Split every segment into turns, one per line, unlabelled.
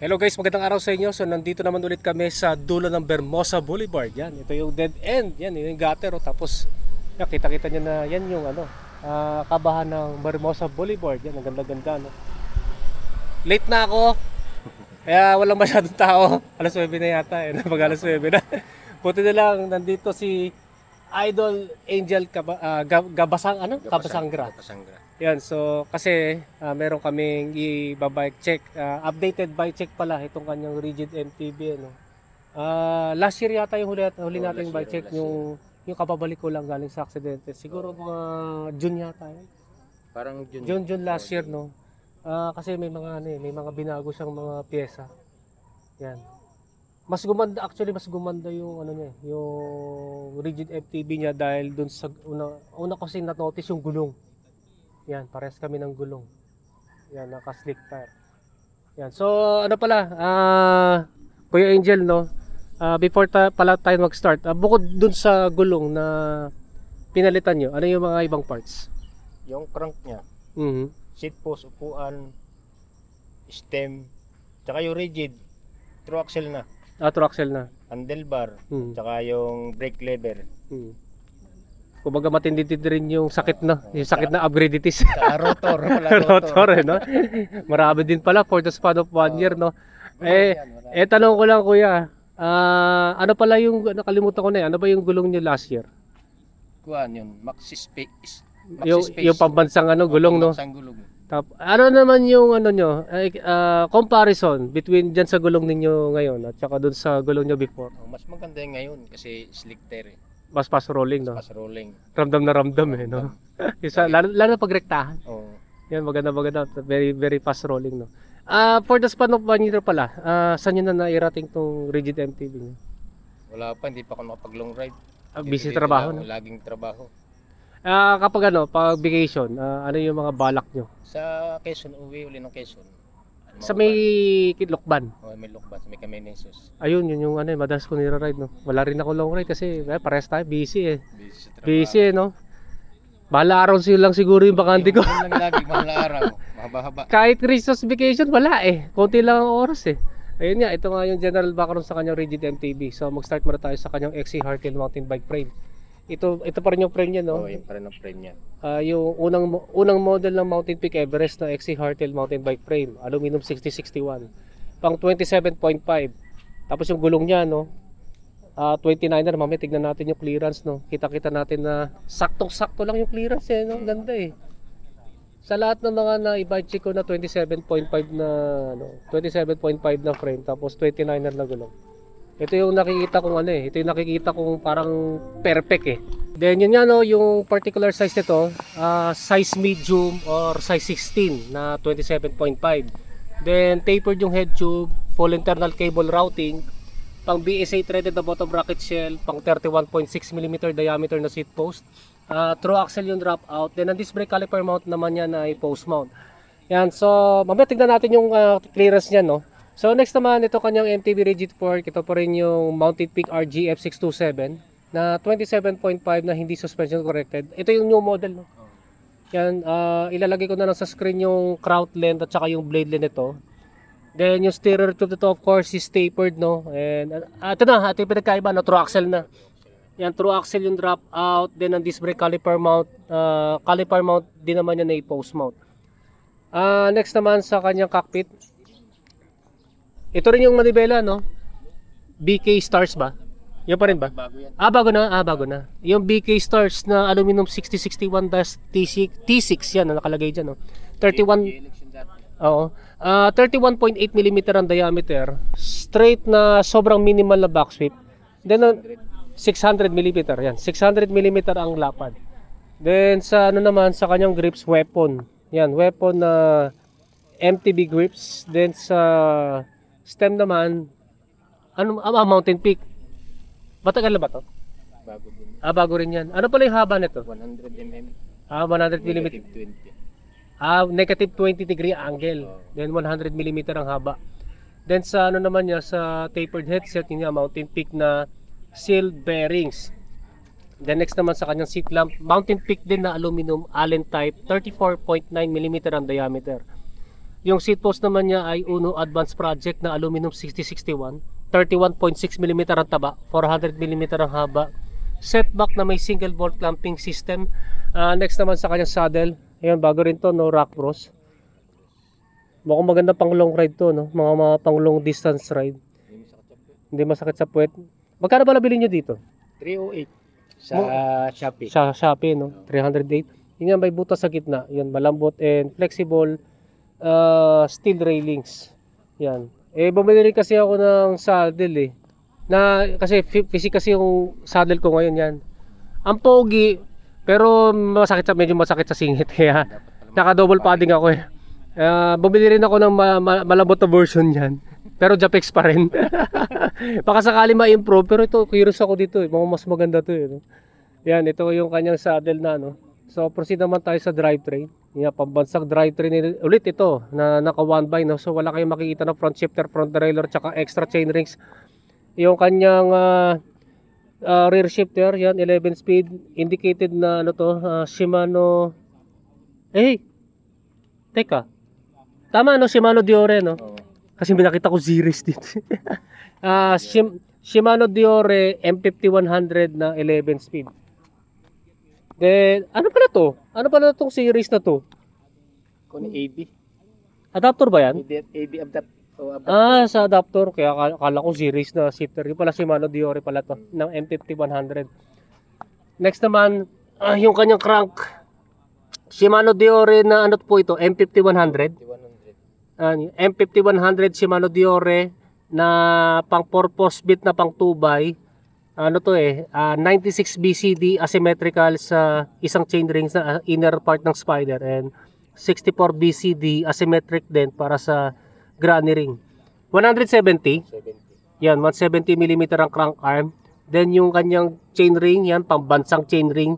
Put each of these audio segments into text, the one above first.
Hello guys, magandang araw sa inyo. So nandito naman ulit kami sa dulo ng Vermosa Boulevard. Yan, ito yung dead end. Yan, yung gutter. Tapos, yan, kita-kita nyo na yan yung kabahan ng Vermosa Boulevard. Yan, ang ganda-ganda. No? Late na ako. Kaya walang masyadong tao. Alas 9 na yata. Pag alas 9 na. Buti na lang, nandito si Idol Angel Cabasangra. Yan, so kasi meron kaming i-bike check, updated bike check pala itong kanyang rigid MTB ano. Last year yata yung huli nating bike check, yung kapabalik ko lang galing sa aksidente. Siguro mga June yata yun.
Parang
June last year no. Kasi may mga may mga binago siyang mga piyesa. Yan. Mas gumanda yung niya, yung rigid MTB niya dahil dun sa una kasi na-notice yung gulong. Yan, pares kami ng gulong. Yan, naka-slick tire. Yan. So, Kuya Angel, no? Before pala tayo mag-start, bukod dun sa gulong na pinalitan nyo, ano yung mga ibang parts?
Yung crank niya. Seat post, upuan, stem, tsaka yung rigid, through axle na.
Through axle na.
Handlebar, tsaka yung brake lever.
Kumbaga matindi rin yung sakit na, yung sakit na upgraditis.
Rotor,
rotor no? Marami din pala for the span of 1 year, no? Tanong ko lang kuya, ano pala yung, nakalimutan ko na ano ba yung gulong niyo last year?
Kuan yun, Maxi Space.
Yung pambansang gulong, no? Ano naman yung nyo, comparison between dyan sa gulong ninyo ngayon at saka dun sa gulong nyo before?
Mas maganda yung ngayon kasi slick tire.
Mas fast rolling, no?
Fast rolling.
Ramdam na ramdam no? Lalo na pag rektahan.
Oo.
Yan, maganda. Very, very fast rolling, no? For the span of 1 year pala, saan nyo na nairating tong rigid MTB nyo?
Wala pa, hindi pa ako makapag long ride.
Busy trabaho, no?
Laging trabaho.
Kapag pag vacation, ano yung mga balak nyo?
Sa Quezon, uwi uli ng Quezon.
Sa may Lokban.
May Lokban, sa may Camenesos.
Ayun, yun yung madalas ko nira-ride, no? Wala rin ako long ride kasi parehas tayo, busy
Busy sa trabaho.
Busy no? Bahala araw lang siguro yung bakante ko.
Yung lang lagi, mahal araw. Mahaba-haba.
Kahit Christmas vacation, wala Konti lang ang oras Ayun nga, ito nga yung general background sa kanyang rigid MTB. So mag-start muna tayo sa kanyang XC Hardtail mountain bike frame. Ito pa rin yung frame niya, no?
Oo, yung pa rin ang frame niya.
Yung unang model ng Mountain Peak Everest na XC Hardtail mountain bike frame, aluminum 6061. Pang 27.5. Tapos yung gulong niya, no? 29er, mamaya tignan natin yung clearance, no? Kita-kita natin na saktong-sakto lang yung clearance no? Ganda Sa lahat ng mga na-i-bike check ko na 27.5 na 27.5 na frame tapos 29er na gulong. Ito yung nakikita kong ito yung nakikita kong parang perfect Then yun nga yung particular size nito, size medium or size 16 na 27.5. Then tapered yung head tube, full internal cable routing, pang BSA threaded na bottom bracket shell, pang 31.6 mm diameter na seat post. Through axle yung drop out. Then ang disc brake caliper mount naman yan ay post mount. Yan, so mamaya tignan natin yung clearance niya, no. So next naman, ito kanyang MTB rigid fork. Ito pa rin yung Mountain Peak RG F627 na 27.5 na hindi suspension corrected. Ito yung new model, no. Yan, ilalagay ko na lang sa screen yung crown length at saka yung blade length nito. Then yung steerer tube nito of course is tapered, no. And ito yung pinagkaiba, no, true axle na. Yan, true axle yung drop out. Then ang disc brake caliper mount din naman yan ay post mount. Next naman sa kanyang cockpit. Ito rin yung manibela, no? BK Stars ba? Yan pa rin ba?
Bago yan.
Bago na. Yung BK Stars na aluminum 6061-T6 yan na nakalagay dyan, no? 31. Oo. 31.8 mm ang diameter. Straight na sobrang minimal na back sweep. Then 600 mm yan. 600 mm ang lapad. Then sa naman sa kanyang grips, weapon. Yan, weapon na MTB grips. Then sa stem naman, Mountain Peak. Matagal na ba to?
Bago din.
Bago rin yan. Ano pala yung haba nito?
100 mm.
100 mm. Negative 20 degree angle. Then 100 mm ang haba. Then sa naman niya, sa tapered headset niya, Mountain Peak na sealed bearings. Then next naman sa kanyang seat lamp, Mountain Peak din na aluminum Allen type, 34.9 mm ang diameter. Yung seat post naman niya ay Uno Advanced Project na aluminum 6061. 31.6 mm ang taba, 400 mm ang haba. Setback na may single bolt clamping system. Next naman sa kanyang saddle. Ayan, bago rin to, no, rock bros. Mukhang maganda pang long ride to, no? Mga pang long distance ride. Hindi masakit sa puwet. Magkano ba nabili nyo dito?
308 sa Shopee.
Sa Shopee, no? 308. Yun yan, may butas sa gitna. Yan, malambot and flexible steel railings. Yan. Bumili rin kasi ako ng saddle kasi physique kasi yung saddle ko ngayon yan. Ang pogi, pero medyo masakit sa singit. Kaya naka-double padding ako bumili rin ako ng malambot na version yan. Pero Japex pa rin. Baka sakali ma-improve. Pero ito, curious ako dito mas maganda to no? Yan, ito yung kanyang saddle na no. So proceed naman tayo sa drivetrain. Yan, pambansang drivetrain ulit ito na naka 1x no. So wala kayong makikita na front shifter, front derailleur, tsaka extra chain rings. Yung kanyang rear shifter, yan 11 speed, indicated na ano to, Shimano. Teka. Tama no, Shimano Diore no. Kasi binakita ko series dito. Shimano Diore M5100 na 11 speed. Then, ano pala to? Ano pala tong series na to?
Kung AB.
Adapter ba yan?
AB adapter.
Sa adapter. Kaya akala ko series na shifter. Yung pala Shimano Diore pala to. Ng M5100. Next naman, yung kanyang crank. Shimano Diore na ano po ito? M5100. M5100 Shimano Diore na pang 4-post bit na pang 2x. 96 BCD asymmetrical sa isang chain ring sa inner part ng spider and 64 BCD asymmetric din para sa granny ring. 170. Yan, 170 mm ang crank arm. Then yung kanyang chain ring, yan pambansang chain ring.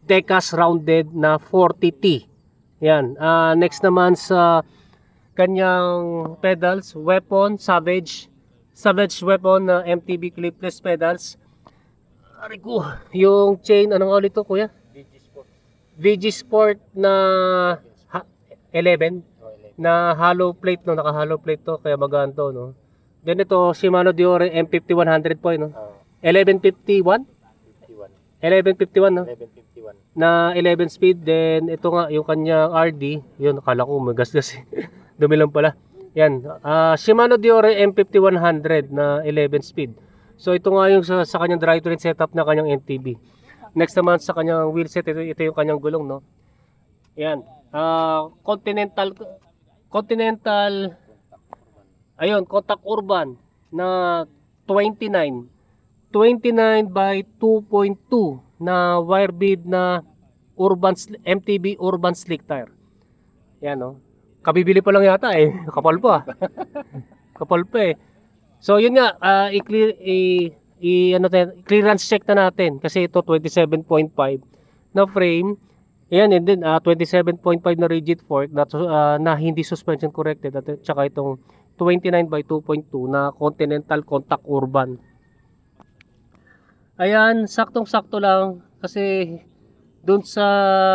Decas rounded na 40T. Yan. Next naman sa kanyang pedals, weapon, Savage weapon na MTB clipless pedals. Arigo, yung chain, anong ulit to kuya? VG Sport na 11 na hollow plate no, naka hollow plate to kaya magaan to no. Then ito Shimano Diore M5100 po no. 1151 no.
1151
na 11 speed. Then ito nga yung kanyang RD, yun akala ko magasgas dumi lang pala. Yan, Shimano Diore M5100 na 11 speed. So ito nga yung sa kanyang drivetrain setup na kanyang MTB. Next naman sa kanyang wheelset, ito yung kanyang gulong no. Yan, Continental ayun, Contact Urban na 29 by 2.2 na wire bead na MTB Urban Slick Tire. Yan no. Kabibili pa lang yata kapal pa. Kapal pa So yun nga, clearance check na natin kasi ito 27.5 na frame. Ayan, and then 27.5 na rigid fork na hindi suspension corrected at saka itong 29 by 2.2 na Continental Contact Urban. Ayan, saktong-sakto lang kasi doon sa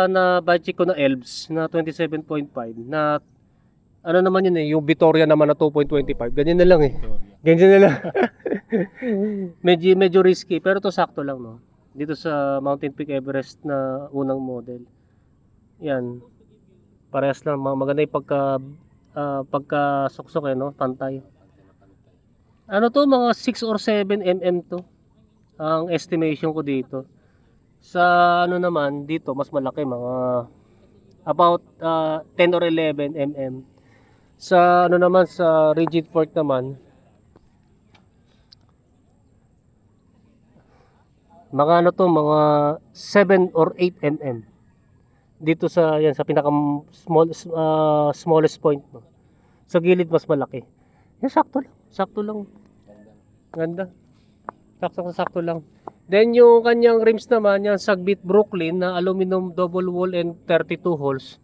na budget ko na Elves na 27.5 na ano naman yun yung Vittoria naman na 2.25. Ganyan na lang Ganyan na lang. medyo risky pero to sakto lang no. Dito sa Mountain Peak Everest na unang model. Yan. Parehas lang maganda yung pagka suksok no, pantay. Ano to mga 6 or 7 mm to. Ang estimation ko dito. Sa ano naman dito mas malaki mga about 10 or 11 mm. Sa ano naman sa rigid fork naman mga ano to mga 7 or 8 mm. Dito sa yan sa pinaka smallest point no. Sa gilid mas malaki. Yan sakto lang. Ganda. Sakto lang. Then yung kanyang rims naman yan Sagbit Brooklyn na aluminum double wall and 32 holes.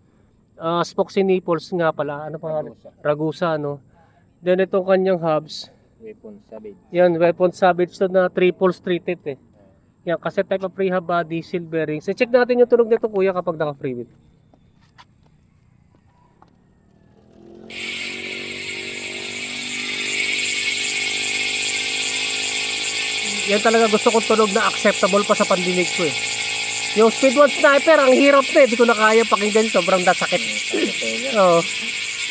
Spokes and nipples nga pala, ano pa? Ragusa no. Then itong kanyang hubs,
Weapon Savage.
yan Weapon Savage to na triple streeted Yan kasi type of free hub body, seal bearings. Check natin yung tunog nito kuya kapag naka free wheel. yan talaga gusto kong tunog na acceptable pa sa pandinig ko eh. Yung Speed 1 Sniper, ang hirap na eh. Di ko na kaya pakinggan, sobrang dasakit. Oo.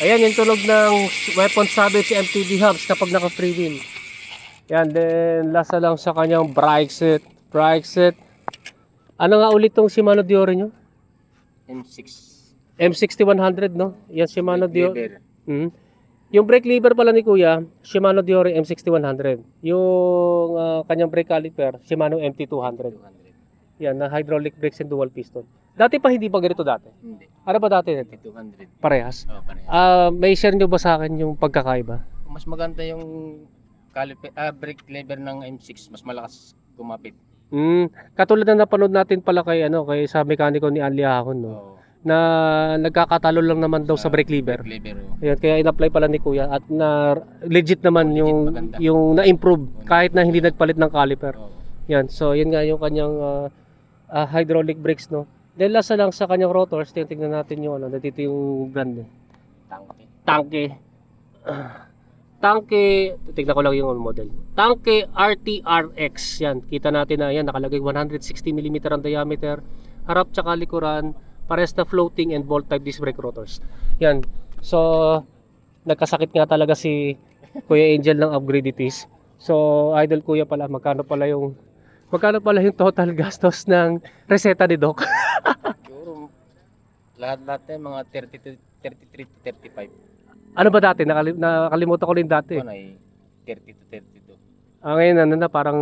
Ayan, yung tunog ng Weapon Savage MTB hubs kapag naka-free wheel. Yan, then last na lang sa kanyang brake set. Brake set. Ano nga ulit tong Shimano Diore nyo?
M6.
M6100, no? Yan, Shimano Diore.
Lever.
Yung brake lever pala ni Kuya, Shimano Diore M6100. Yung kanyang brake caliper, Shimano MT200.
200.
Yan, na hydraulic brakes and dual piston. Dati pa hindi pa ganito dati?
Hindi.
Ano ba dati nito?
200.
Parehas?
Oh, parehas.
May share nyo ba sa akin yung pagkakaiba?
Mas maganda yung brake lever ng M6. Mas malakas kumapit.
Katulad na napanood natin pala kay sa mekaniko ni Anli Ahon, no?
Oo.
Na nagkakatalo lang naman daw sa brake lever.
Brake lever. Oh.
Ayan, kaya in-apply pala ni Kuya at na legit naman
Legit,
yung
maganda.
yung na-improve kahit na hindi nagpalit ng caliper.
Oo.
Yan. So, yun nga yung kanyang hydraulic brakes, no. Then last na lang sa kanyang rotors, tingnan natin yung dito yung brand eh.
Tangke.
Tangke, tignan ko lang yung model. Tangke RTRX. Yan, kita natin na yan, nakalagay 160mm ang diameter. Harap tsaka likuran, pares na floating and bolt type disc brake rotors. Yan. So, nagkasakit nga talaga si Kuya Angel ng upgradities. So, idol kuya pala, magkano pala yung total gastos ng reseta ni Doc?
Siguro lahat mga 30 to 33 to 35.
Ano ba dati? Nakalimutan ko rin dati.
Ano ay 30 to 32.
Ngayon parang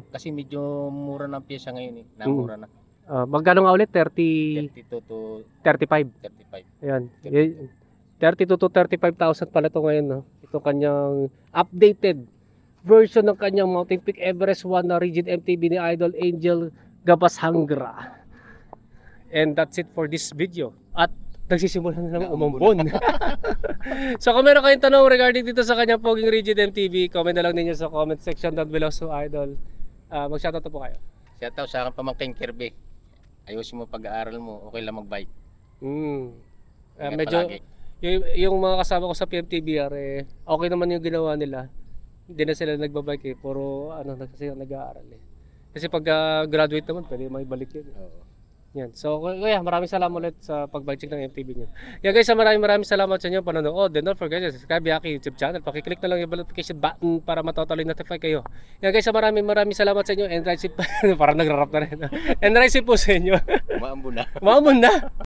Kasi medyo mura ng pyesa ngayon eh. Namura na.
magkano nga ulit? 30,
32 to
35.
35.
Ayan. 32 to 35,000 pala ito ngayon. No? Ito kanyang updated version ng kanyang Mountain Peak Everest 1 na rigid MTB ni Idol Angel Gabashangra. And that's it for this video. At nagsisimula na naman umambon. So kung meron kayong tanong regarding dito sa kanyang poging rigid MTB, comment na lang ninyo sa comment section down below. So Idol, mag-shoutout po kayo.
Shoutout sa akin pamangking Kirby. Ayusin mo pag-aaral mo, okay lang mag-bike.
Medyo
Palagi.
yung mga kasama ko sa PMTBR okay naman yung ginawa nila. Hindi na sila nagbabike puro kasi nag-aaral Kasi pag graduate naman pwede maibalik yun.
Oo.
Yan. So kuya, maraming salamat ulit sa pag-bike check ng MTB niyo. Yan guys, maraming salamat sa inyo panonood. Then don't forget to subscribe sa aking YouTube channel. Paki-click na lang yung notification button para matotally notify kayo. Yan guys, maraming salamat sa inyo and ride safe. Parang nagra-rap na rin. And ride safe po sa inyo.
Maambo na.
Maamon na.